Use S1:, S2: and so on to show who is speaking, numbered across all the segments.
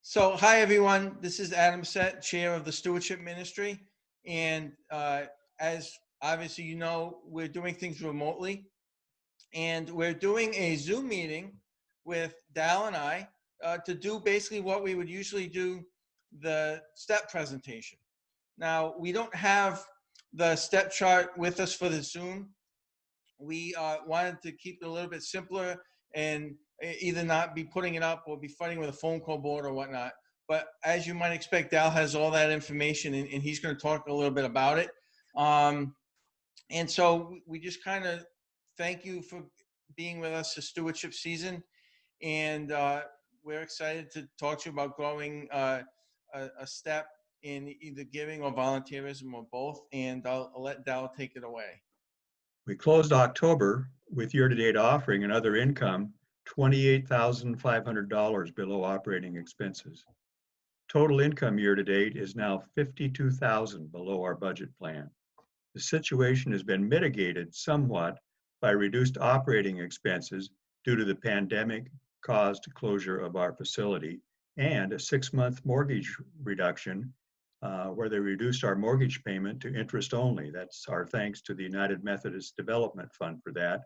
S1: So, hi everyone. This is Adam Bessette, Chair of the Stewardship Ministry, and as obviously you know, we're doing things remotely, and we're doing a Zoom meeting with Dal and I to do basically what we would usually do, the step presentation. Now, we don't have the step chart with us for the Zoom. We wanted to keep it a little bit simpler and either not be putting it up or be fighting with a phone call board or whatnot. But as you might expect, Dal has all that information, and he's going to talk a little bit about it. And so we just kind of thank you for being with us this stewardship season. And we're excited to talk to you about growing a step in either giving or volunteerism or both. And I'll let Dal take it away.
S2: We closed October with year-to-date offering and other income $28,500 below operating expenses. Total income year-to-date is now $52,000 below our budget plan. The situation has been mitigated somewhat by reduced operating expenses due to the pandemic-caused closure of our facility and a 6-month mortgage reduction where they reduced our mortgage payment to interest only. That's our thanks to the United Methodist Development Fund for that.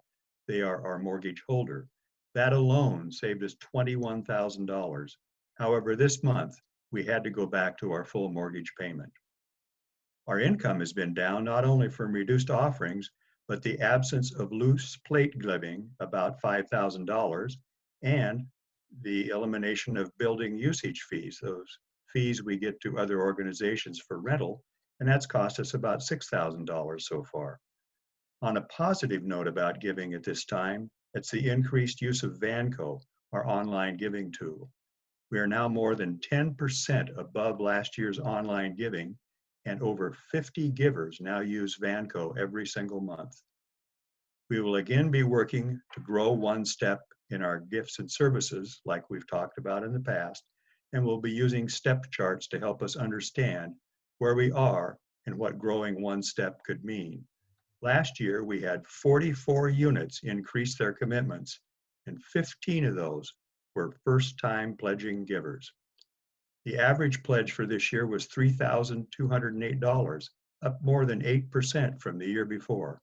S2: They are our mortgage holder. That alone saved us $21,000. However, this month, we had to go back to our full mortgage payment. Our income has been down not only from reduced offerings, but the absence of loose plate giving, about $5,000, and the elimination of building usage fees, those fees we get to other organizations for rental, and that's cost us about $6,000 so far. On a positive note about giving at this time, it's the increased use of Vanco, our online giving tool. We are now more than 10% above last year's online giving, and over 50 givers now use Vanco every single month. We will again be working to grow one step in our gifts and services like we've talked about in the past, and we'll be using step charts to help us understand where we are and what growing one step could mean. Last year, we had 44 units increase their commitments, and 15 of those were first-time pledging givers. The average pledge for this year was $3,208, up more than 8% from the year before.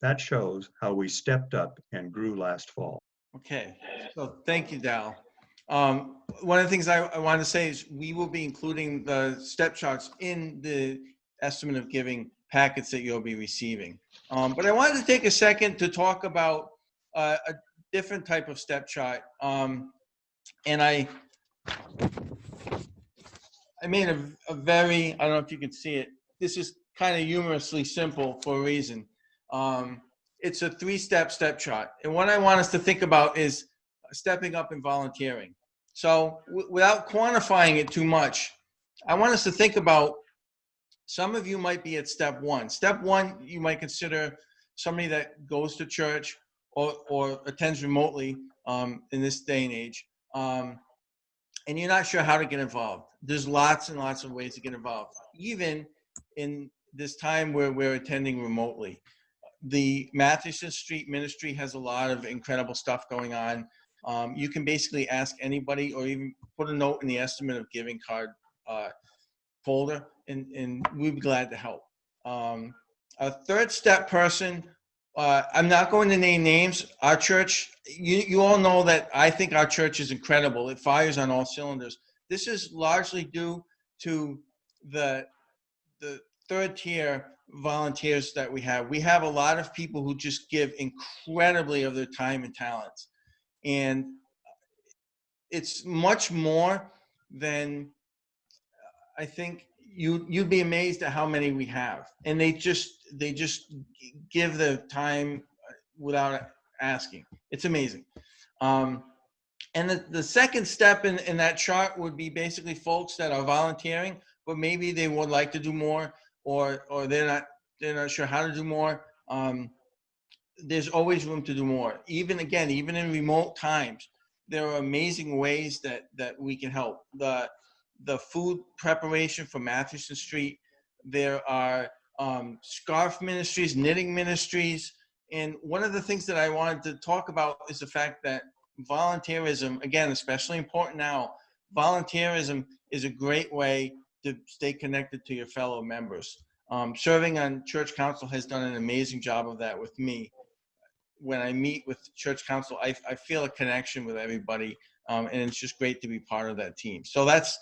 S2: That shows how we stepped up and grew last fall.
S1: Okay, so thank you, Dal. One of the things I want to say is we will be including the step charts in the estimate of giving packets that you'll be receiving. But I wanted to take a second to talk about a different type of step chart. And I made a very, I don't know if you can see it, this is kind of humorously simple for a reason. It's a 3-step step chart. And what I want us to think about is stepping up and volunteering. So without quantifying it too much, I want us to think about, some of you might be at step 1. Step 1, you might consider somebody that goes to church or attends remotely in this day and age. And you're not sure how to get involved. There's lots and lots of ways to get involved, even in this time where we're attending remotely. The Matheson Street Ministry has a lot of incredible stuff going on. You can basically ask anybody or even put a note in the estimate of giving card folder, and we'd be glad to help. A third step person, I'm not going to name names. Our church, you all know that I think our church is incredible. It fires on all cylinders. This is largely due to the third tier volunteers that we have. We have a lot of people who just give incredibly of their time and talents. And it's much more than, I think you'd be amazed at how many we have. And they just give the time without asking. It's amazing. And the second step in that chart would be basically folks that are volunteering, but maybe they would like to do more, or they're not sure how to do more. There's always room to do more. Even in remote times, there are amazing ways that we can help. The food preparation for Matheson Street. There are scarf ministries, knitting ministries. And one of the things that I wanted to talk about is the fact that volunteerism, again, especially important now, volunteerism is a great way to stay connected to your fellow members. Serving on church council has done an amazing job of that with me. When I meet with church council, I feel a connection with everybody, and it's just great to be part of that team. So that's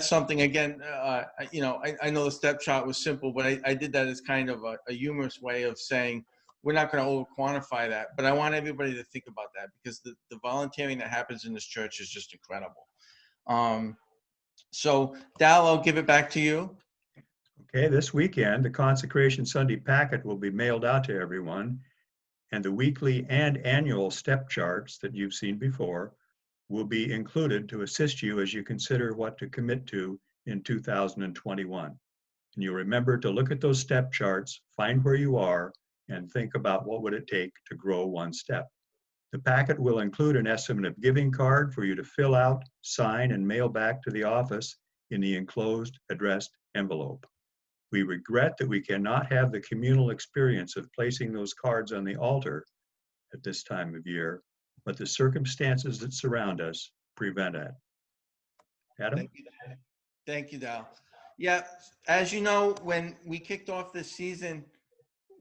S1: something, again, I know the step shot was simple, but I did that as kind of a humorous way of saying, we're not going to over quantify that, but I want everybody to think about that, because the volunteering that happens in this church is just incredible. So Dal, I'll give it back to you.
S2: Okay, this weekend, the Consecration Sunday packet will be mailed out to everyone, and the weekly and annual step charts that you've seen before will be included to assist you as you consider what to commit to in 2021. And you'll remember to look at those step charts, find where you are, and think about what would it take to grow one step. The packet will include an estimate of giving card for you to fill out, sign, and mail back to the office in the enclosed addressed envelope. We regret that we cannot have the communal experience of placing those cards on the altar at this time of year, but the circumstances that surround us prevent it. Adam?
S1: Thank you, Dal. Thank you, Dal. Yeah, as you know, when we kicked off this season,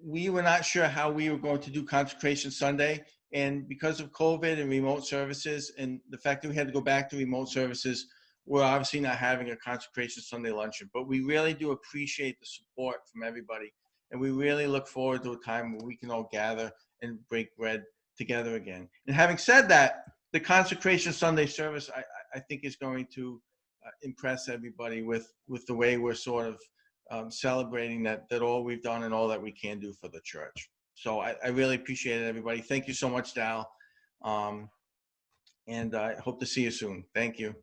S1: we were not sure how we were going to do Consecration Sunday. And because of COVID and remote services and the fact that we had to go back to remote services, we're obviously not having a Consecration Sunday luncheon. But we really do appreciate the support from everybody. And we really look forward to a time where we can all gather and break bread together again. And having said that, the Consecration Sunday service, I think, is going to impress everybody with the way we're sort of celebrating that all we've done and all that we can do for the church. So I really appreciate it, everybody. Thank you so much, Dal. And I hope to see you soon. Thank you.